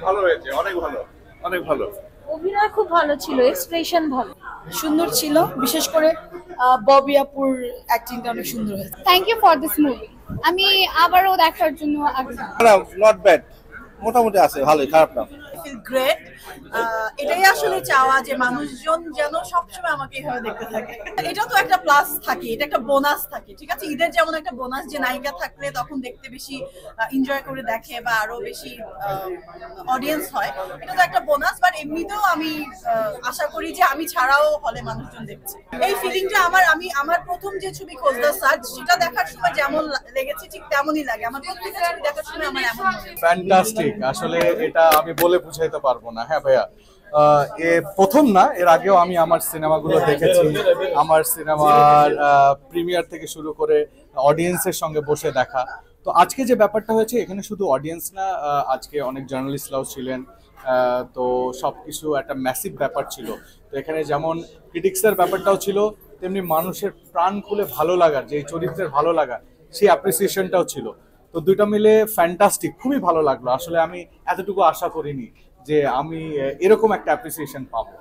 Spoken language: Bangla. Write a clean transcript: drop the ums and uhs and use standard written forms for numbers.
ভালো হয়েছে, অনেক ভালো, অনেক ভালো। অভিনয় খুব ভালো ছিল, এক্সপ্রেশন ভালো। সুন্দর ছিল, বিশেষ করে ববি আপুর অ্যাক্টিংটা অনেক সুন্দর হয়েছে। Thank you for this movie. আমি আবারও দেখার জন্য আগ্রহী। নট ব্যাড, মোটামুটি আছে, ভালোই, খারাপ না। Feel great. এটাই আসলে চাওয়া যে মানুষজন যেন সবসময় আমাকে এভাবে দেখতে থাকে। এটা তো একটা প্লাস থাকে, এটা একটা বোনাস থাকে, ঠিক আছে? ঈদের যেমন একটা বোনাস যে নায়িকা থাকলে তখন দেখতে বেশি এনজয় করে দেখে বা আরো বেশি অডিয়েন্স হয়, এটা তো একটা বোনাস। বাট এমনিতেও আমি আশা করি যে আমি ছাড়াও হলে মানুষজন দেখছে। এই ফিলিংটা আমার প্রথম যে ছবি খোঁজদা সার্চ, সেটা দেখার সময় যেমন লেগেছে ঠিক তেমনই লাগে আমার প্রত্যেকটা ছবি দেখার সময় আমার এমন মনে হয়। ফ্যান্টাস্টিক, আসলে এটা আমি বলে বুঝাইতে পারবো না। হ্যাঁ ভাইয়া, এ প্রথম না, এর আগেও আমি আমার সিনেমাগুলো দেখেছি। আমার সিনেমার প্রিমিয়ার থেকে শুরু করে অডিয়েন্সের সঙ্গে বসে দেখা। তো আজকে যে ব্যাপারটা হয়েছে, এখানে শুধু অডিয়েন্স না, আজকে অনেক জার্নালিস্টরাও ছিলেন। তো সবকিছু একটা ম্যাসিভ ব্যাপার ছিল। তো এখানে যেমন ক্রিটিক্সের ব্যাপারটাও ছিল, তেমনি মানুষের প্রাণ খুলে ভালো লাগার, যে চরিত্রের ভালো লাগা, সেই অ্যাপ্রিসিয়েশনটাও ছিল। তো দুইটা মিলে ফ্যান্টাস্টিক, খুবই ভালো লাগলো। আসলে আমি এতটুকু আশা করিনি যে আমি এরকম একটা অ্যাপ্রিসিয়েশন পাবো।